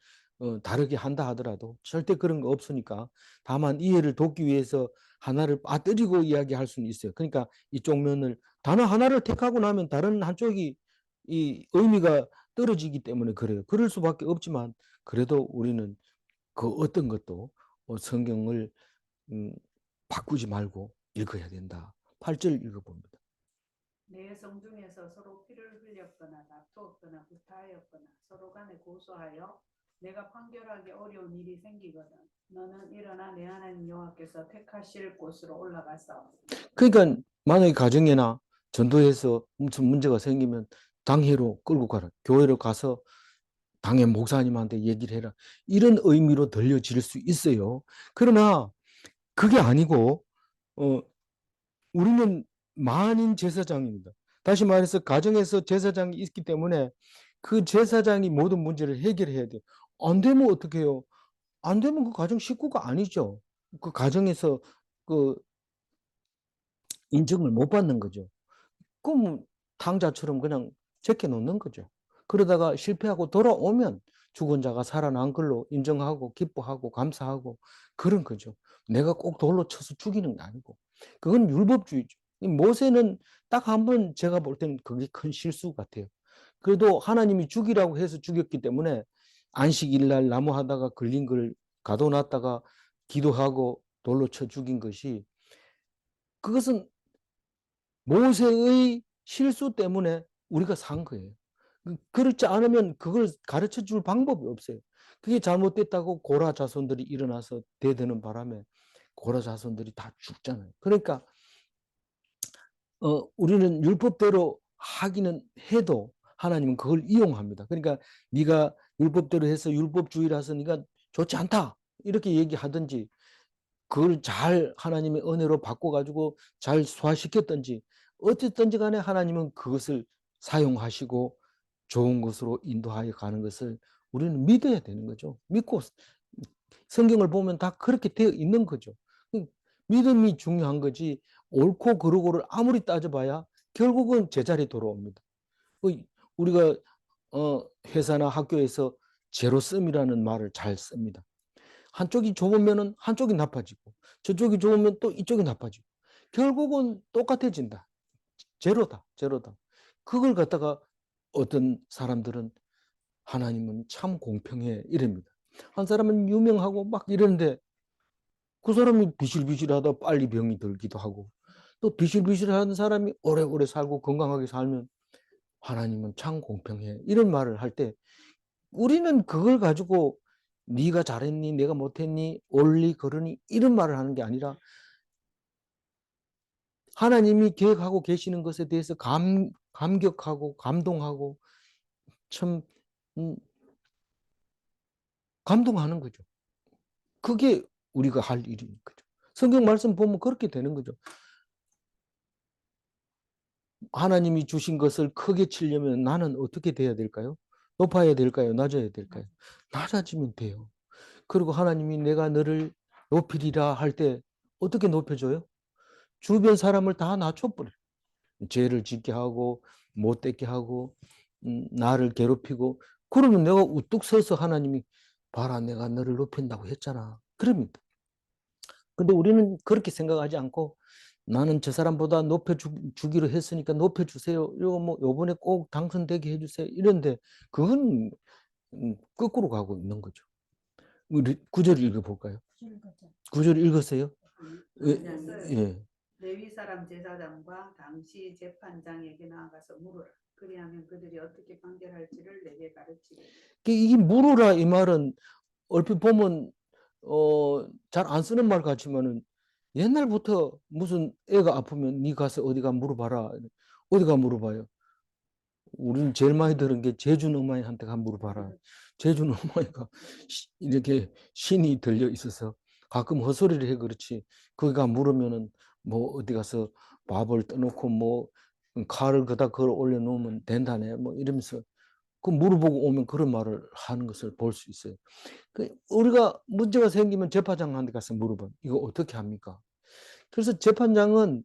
다르게 한다 하더라도 절대 그런 거 없으니까 다만 이해를 돕기 위해서 하나를 빠뜨리고 이야기할 수는 있어요. 그러니까 이쪽 면을 단어 하나를 택하고 나면 다른 한쪽이 이 의미가 떨어지기 때문에 그래요. 그럴 수밖에 없지만 그래도 우리는 그 어떤 것도 성경을 음, 바꾸지 말고 읽어야 된다. 8절 읽어봅니다. 내 성중에서 서로 피를 흘렸거나 다투었거나 구타하였거나 서로 간에 고소하여 내가 판결하기 어려운 일이 생기거든 너는 일어나 내 하나님 여호와께서 택하실 곳으로 올라가서 그러니까 만약에 가정이나 전도에서 무슨 문제가 생기면 당회로 끌고 가라. 교회로 가서 당회 목사님한테 얘기를 해라. 이런 의미로 들려질 수 있어요. 그러나 그게 아니고 우리는 만인 제사장입니다. 다시 말해서 가정에서 제사장이 있기 때문에 그 제사장이 모든 문제를 해결해야 돼요. 안 되면 어떻게 해요? 안 되면 그 가정 식구가 아니죠. 그 가정에서 그 인정을 못 받는 거죠. 그럼 탕자처럼 그냥 제껴 놓는 거죠. 그러다가 실패하고 돌아오면 죽은 자가 살아난 걸로 인정하고 기뻐하고 감사하고 그런 거죠. 내가 꼭 돌로 쳐서 죽이는 게 아니고 그건 율법주의죠. 모세는 딱 한 번 제가 볼 때는 그게 큰 실수 같아요. 그래도 하나님이 죽이라고 해서 죽였기 때문에 안식일 날 나무 하다가 걸린 걸 가둬놨다가 기도하고 돌로 쳐 죽인 것이 그것은 모세의 실수 때문에 우리가 산 거예요. 그렇지 않으면 그걸 가르쳐 줄 방법이 없어요. 그게 잘못됐다고 고라 자손들이 일어나서 대드는 바람에 고라 자손들이 다 죽잖아요. 그러니까 우리는 율법대로 하기는 해도 하나님은 그걸 이용합니다. 그러니까 네가 율법대로 해서 율법주의라서 네가 좋지 않다 이렇게 얘기하든지 그걸 잘 하나님의 은혜로 바꿔가지고 잘 소화시켰든지 어쨌든지 간에 하나님은 그것을 사용하시고 좋은 것으로 인도하여 가는 것을 우리는 믿어야 되는 거죠. 믿고 성경을 보면 다 그렇게 되어 있는 거죠. 믿음이 중요한 거지 옳고 그르고를 아무리 따져봐야 결국은 제자리에 돌아옵니다. 우리가 회사나 학교에서 제로섬이라는 말을 잘 씁니다. 한쪽이 좁으면 한쪽이 나빠지고 저쪽이 좁으면 또 이쪽이 나빠지고 결국은 똑같아진다. 제로다. 제로다. 그걸 갖다가 어떤 사람들은 하나님은 참 공평해 이럽니다. 한 사람은 유명하고 막 이러는데 그 사람이 비실비실하다 빨리 병이 들기도 하고 또 비실비실한 사람이 오래오래 살고 건강하게 살면 하나님은 참 공평해 이런 말을 할 때 우리는 그걸 가지고 네가 잘했니 내가 못했니 옳니 그러니 이런 말을 하는 게 아니라 하나님이 계획하고 계시는 것에 대해서 감격하고 감동하고 참 감동하는 거죠. 그게 우리가 할 일인 거죠. 성경 말씀 보면 그렇게 되는 거죠. 하나님이 주신 것을 크게 치려면 나는 어떻게 돼야 될까요? 높아야 될까요? 낮아야 될까요? 낮아지면 돼요. 그리고 하나님이 내가 너를 높이리라 할 때 어떻게 높여줘요? 주변 사람을 다 낮춰버려요. 죄를 짓게 하고 못되게 하고 나를 괴롭히고 그러면 내가 우뚝 서서 하나님이 봐라 내가 너를 높인다고 했잖아. 그럽니다. 근데 우리는 그렇게 생각하지 않고 나는 저 사람보다 높여주기로 했으니까 높여주세요. 이거 뭐 요번에 꼭 당선되게 해주세요. 이런데 그건 거꾸로 가고 있는 거죠. 우리 구절 읽어볼까요? 구절 읽었어요? 예, 됐어요. 예. 레위 사람 제사장과 당시 재판장에게 나아가서 물으라. 그리하면 그들이 어떻게 판결할지를 내게 가르치리라. 이 물으라 이 말은 얼핏 보면 잘 안 쓰는 말 같지만은 옛날부터 무슨 애가 아프면 네 가서 어디가 물어봐라. 어디가 물어봐요? 우리는 제일 많이 들은 게 재준 어머니한테 가 물어봐라. 재준 어머니가 이렇게 신이 들려 있어서 가끔 헛소리를 해 그렇지. 거기가 물으면은 뭐 어디 가서 밥을 떠놓고 뭐 칼을 그다 걸어 올려놓으면 된다네. 뭐 이러면서 그 물어보고 오면 그런 말을 하는 것을 볼 수 있어요. 우리가 문제가 생기면 재판장한테 가서 물어봐. 이거 어떻게 합니까? 그래서 재판장은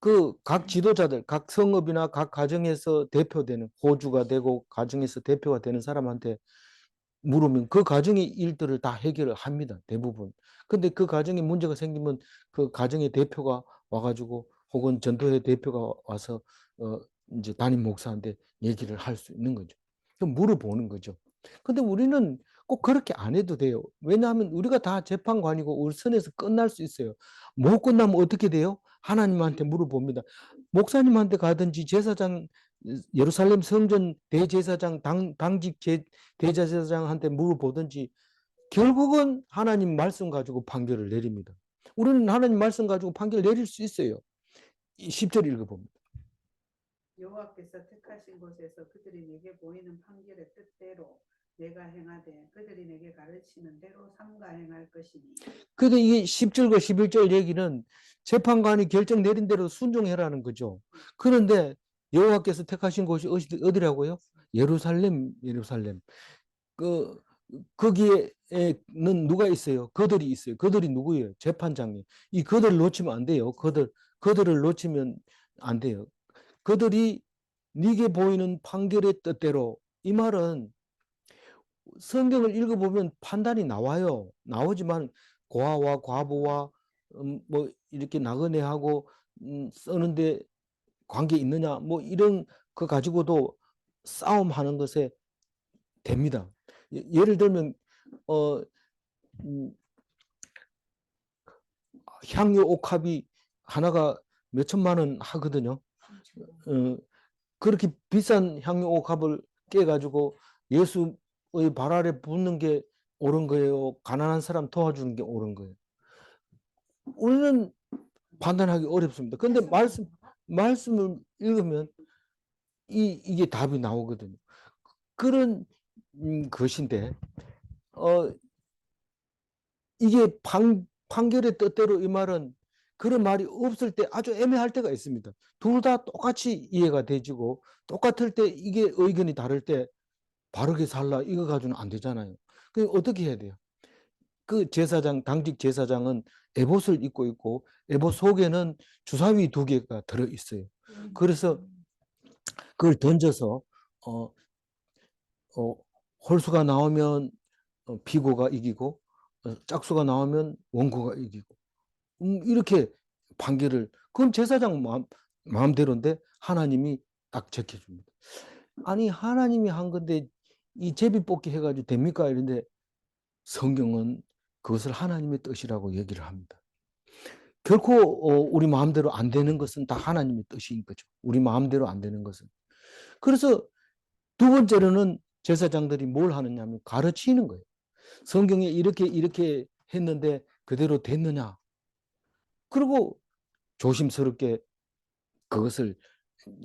그 각 지도자들, 각 성읍이나 각 가정에서 대표되는 호주가 되고 가정에서 대표가 되는 사람한테 물으면 그 가정의 일들을 다 해결을 합니다. 대부분. 근데 그 가정에 문제가 생기면 그 가정의 대표가 와가지고 혹은 전도회 대표가 와서 이제 담임 목사한테 얘기를 할 수 있는 거죠. 그럼 물어보는 거죠. 근데 우리는 꼭 그렇게 안 해도 돼요. 왜냐하면 우리가 다 재판관이고 우리 선에서 끝날 수 있어요. 못 끝나면 어떻게 돼요? 하나님한테 물어봅니다. 목사님한테 가든지 제사장 예루살렘 성전 대제사장 당직 대제사장한테 물어보든지 결국은 하나님 말씀 가지고 판결을 내립니다. 우리는 하나님 말씀 가지고 판결 내릴 수 있어요. 10절 읽어봅니다. 여호와께서 택하신 곳에서 그들이 내게 보이는 판결의 뜻대로 내가 행하되 그들이 내게 가르치는 대로 삼가 행할 것이니. 그래도 이게 10절과 11절 얘기는 재판관이 결정 내린 대로 순종해라는 거죠. 그런데 여호와께서 택하신 곳이 어디라고요? 예루살렘. 거기에는 누가 있어요? 그들이 있어요. 그들이 누구예요? 재판장이. 이 그들을 놓치면 안 돼요. 그들을 놓치면 안 돼요. 그들이 네게 보이는 판결의 뜻대로. 이 말은 성경을 읽어보면 판단이 나와요. 나오지만 고아와 과부와 뭐 이렇게 나그네하고 쓰는데 관계 있느냐 뭐 이런 거 가지고도 싸움하는 것에 됩니다. 예를 들면 향유 옥합이 하나가 몇 천만 원 하거든요. 그렇게 비싼 향유 옥합을 깨가지고 예수의 발 아래 붓는 게 옳은 거예요? 가난한 사람 도와주는 게 옳은 거예요? 우리는 판단하기 어렵습니다. 근데 말씀을 읽으면 이게 답이 나오거든요. 그런 것인데 이게 판결의 뜻대로 이 말은 그런 말이 없을 때 아주 애매할 때가 있습니다. 둘 다 똑같이 이해가 되지고 똑같을 때 이게 의견이 다를 때 바르게 살라 이거 가지고는 안 되잖아요. 그 어떻게 해야 돼요? 그 제사장 당직 제사장은 에봇을 입고 있고 에봇 속에는 주사위 2개가 들어 있어요. 그래서 그걸 던져서 홀수가 나오면 비고가 이기고 짝수가 나오면 원고가 이기고 이렇게 판결을 그건 제사장 마음대로인데 하나님이 딱 지켜줍니다. 아니 하나님이 한 건데 이 제비뽑기 해가지고 됩니까? 이런데 성경은 그것을 하나님의 뜻이라고 얘기를 합니다. 결코 우리 마음대로 안 되는 것은 다 하나님의 뜻인 거죠. 우리 마음대로 안 되는 것은. 그래서 두 번째로는 제사장들이 뭘 하느냐면 가르치는 거예요. 성경에 이렇게 했는데 그대로 됐느냐. 그리고 조심스럽게 그것을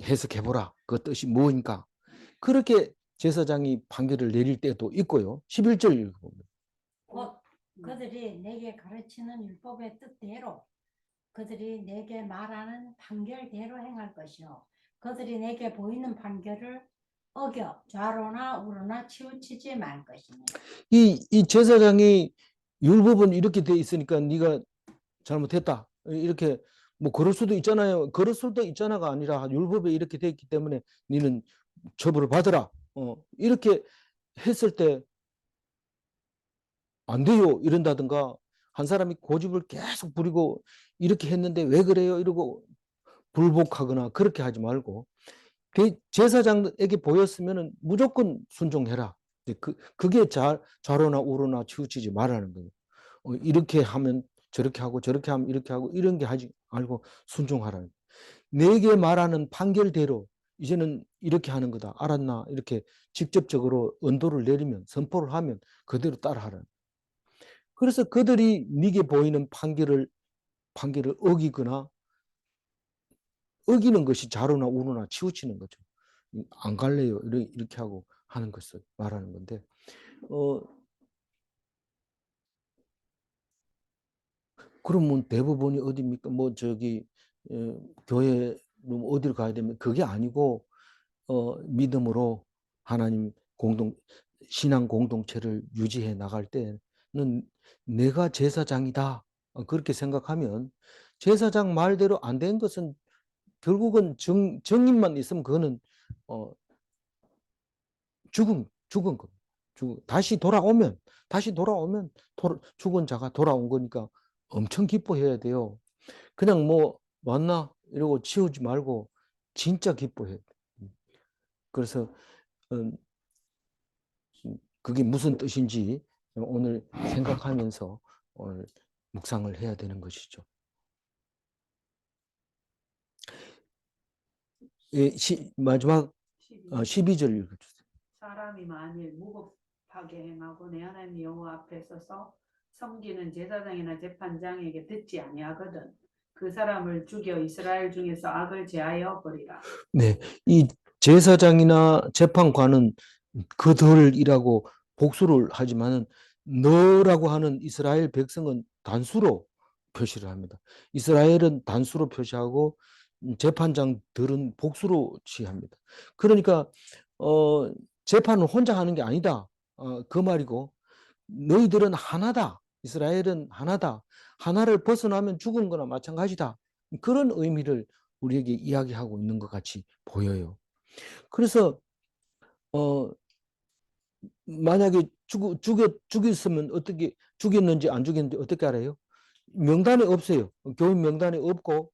해석해보라. 그 뜻이 무엇인가. 그렇게 제사장이 판결을 내릴 때도 있고요. 11절 읽어보면. 그들이 내게 가르치는 율법의 뜻대로 그들이 내게 말하는 판결대로 행할 것이요 그들이 내게 보이는 판결을 어겨 좌로나 우로나 치우치지 말 것이니. 이 제사장이 율법은 이렇게 돼 있으니까 네가 잘못했다. 이렇게 뭐 그럴 수도 있잖아요. 그럴 수도 있잖아가 아니라 율법에 이렇게 돼 있기 때문에 너는 처벌을 받으라. 이렇게 했을 때 안 돼요. 이런다든가 한 사람이 고집을 계속 부리고 이렇게 했는데 왜 그래요? 이러고 불복하거나 그렇게 하지 말고 제사장에게 보였으면 무조건 순종해라. 그게 좌로나 우로나 치우치지 말라는 거예요. 이렇게 하면 저렇게 하고 저렇게 하면 이렇게 하고 이런 게 하지 말고 순종하라는 거예요. 내게 말하는 판결대로 이제는 이렇게 하는 거다. 알았나? 이렇게 직접적으로 언도를 내리면 선포를 하면 그대로 따라하라는 거예요. 그래서 그들이 네게 보이는 판결을 어기거나 어기는 것이 좌로나 우로나 치우치는 거죠. 안 갈래요. 이렇게 하고 하는 것을 말하는 건데, 그러면 대부분이 어디입니까? 뭐 저기 교회 어디를 가야 되면 그게 아니고 믿음으로 하나님 신앙 공동체를 유지해 나갈 때는 내가 제사장이다. 그렇게 생각하면 제사장 말대로 안 된 것은 결국은 정인만 있으면 그거는 죽은 거. 다시 돌아오면 죽은 자가 돌아온 거니까 엄청 기뻐해야 돼요. 그냥 뭐 왔나 이러고 치우지 말고 진짜 기뻐해야 돼. 그래서 그게 무슨 뜻인지 오늘 생각하면서 오늘 묵상을 해야 되는 것이죠. 예, 마지막 12절 읽어주세요. 사람이 만일 무법하게 행하고 내 하나님 여호와 앞에 서서 섬기는 제사장이나 재판장에게 듣지 아니하거든 그 사람을 죽여 이스라엘 중에서 악을 제하여 버리라. 네, 이 제사장이나 재판관은 그들이라고 복수를 하지만은 너라고 하는 이스라엘 백성은 단수로 표시를 합니다. 이스라엘은 단수로 표시하고 재판장들은 복수로 취합니다. 그러니까 재판을 혼자 하는 게 아니다. 그 말이고 너희들은 하나다. 이스라엘은 하나다. 하나를 벗어나면 죽은 거나 마찬가지다. 그런 의미를 우리에게 이야기하고 있는 것 같이 보여요. 그래서 만약에 죽였으면 어떻게 죽였는지 안 죽였는지 어떻게 알아요? 명단에 없어요. 교인 명단에 없고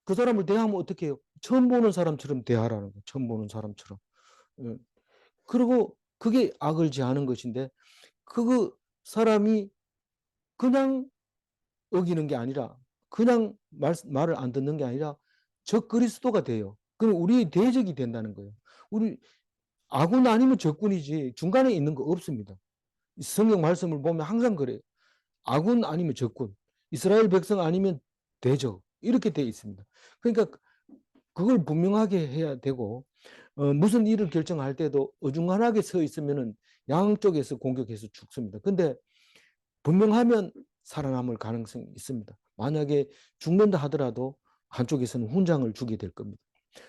그 사람을 대하면 어떻게 해요? 처음 보는 사람처럼 대하라는 거예요. 처음 보는 사람처럼. 그리고 그게 악을 제하는 것인데 그 사람이 그냥 어기는 게 아니라 그냥 말을 안 듣는 게 아니라 적 그리스도가 돼요. 그럼 우리의 대적이 된다는 거예요. 우리 아군 아니면 적군이지 중간에 있는 거 없습니다. 성경 말씀을 보면 항상 그래요. 아군 아니면 적군, 이스라엘 백성 아니면 대적 이렇게 돼 있습니다. 그러니까 그걸 분명하게 해야 되고 무슨 일을 결정할 때도 어중간하게 서 있으면은 양쪽에서 공격해서 죽습니다. 근데 분명하면 살아남을 가능성이 있습니다. 만약에 죽는다 하더라도 한쪽에서는 훈장을 주게 될 겁니다.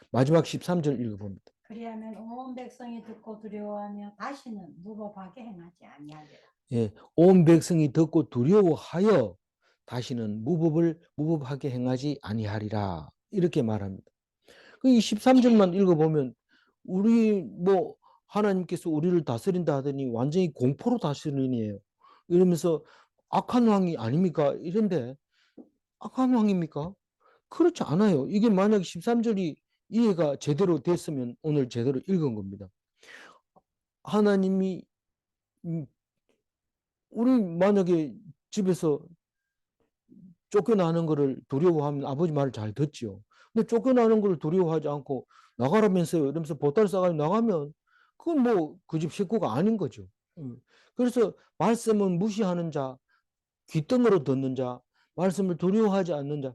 마지막 13절 읽어봅니다. 그리하면 온 백성이 듣고 두려워하며 다시는 무법하게 행하지 아니하리라. 예, 온 백성이 듣고 두려워하여 다시는 무법하게 행하지 아니하리라. 이렇게 말합니다. 이 13절만 읽어보면 우리 뭐 하나님께서 우리를 다스린다 하더니 완전히 공포로 다스리니에요. 이러면서 악한 왕이 아닙니까? 이런데 악한 왕입니까? 그렇지 않아요. 이게 만약 13절이 이해가 제대로 됐으면 오늘 제대로 읽은 겁니다. 하나님이 우리 만약에 집에서 쫓겨나는 것을 두려워하면 아버지 말을 잘 듣죠. 근데 쫓겨나는 걸 두려워하지 않고 나가라면서요. 이러면서 보따리 싸가지고 나가면 그건 뭐 그 집 식구가 아닌 거죠. 그래서 말씀은 무시하는 자, 귓등으로 듣는 자, 말씀을 두려워하지 않는 자,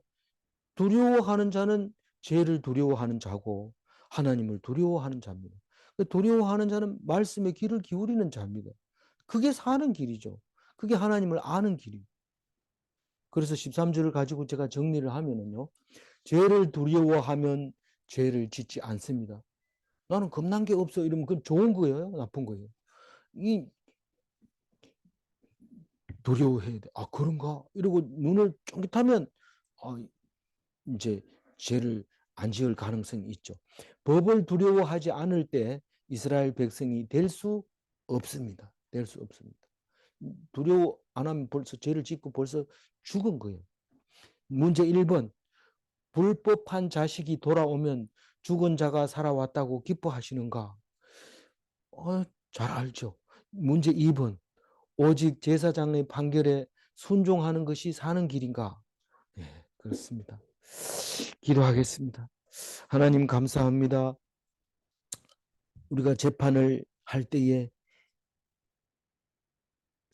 두려워하는 자는 죄를 두려워하는 자고 하나님을 두려워하는 자입니다. 두려워하는 자는 말씀의 귀를 기울이는 자입니다. 그게 사는 길이죠. 그게 하나님을 아는 길이에요. 그래서 13절을 가지고 제가 정리를 하면은요. 죄를 두려워하면 죄를 짓지 않습니다. 나는 겁난 게 없어 이러면 그건 좋은 거예요, 나쁜 거예요? 이 두려워해야 돼. 아, 그런가? 이러고 눈을 쫑긋하면 이제 죄를 안 지을 가능성이 있죠. 법을 두려워하지 않을 때 이스라엘 백성이 될 수 없습니다. 될 수 없습니다. 두려워 안 하면 벌써 죄를 짓고 벌써 죽은 거예요. 문제 1번. 불법한 자식이 돌아오면 죽은 자가 살아왔다고 기뻐하시는가? 잘 알죠. 문제 2번. 오직 제사장의 판결에 순종하는 것이 사는 길인가? 네, 그렇습니다. 기도하겠습니다. 하나님 감사합니다. 우리가 재판을 할 때에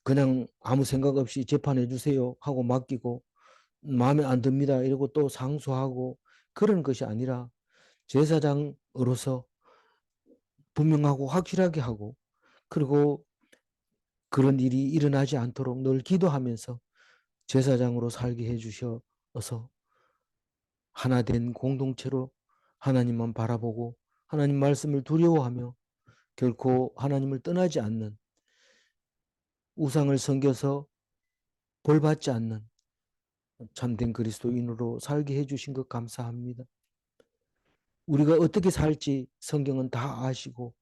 그냥 아무 생각 없이 재판해 주세요 하고 맡기고 마음에 안 듭니다 이러고 또 상소하고 그런 것이 아니라 제사장으로서 분명하고 확실하게 하고 그리고 그런 일이 일어나지 않도록 늘 기도하면서 제사장으로 살게 해주셔서 하나된 공동체로 하나님만 바라보고 하나님 말씀을 두려워하며 결코 하나님을 떠나지 않는 우상을 섬겨서 벌받지 않는 참된 그리스도인으로 살게 해주신 것 감사합니다. 우리가 어떻게 살지 성경은 다 아시고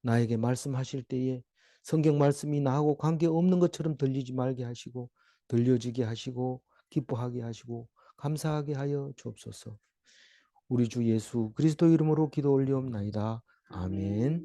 나에게 말씀하실 때에 성경 말씀이 나하고 관계없는 것처럼 들리지 말게 하시고 들려지게 하시고 기뻐하게 하시고 감사하게 하여 주옵소서. 우리 주 예수 그리스도 이름으로 기도 올리옵나이다. 아멘.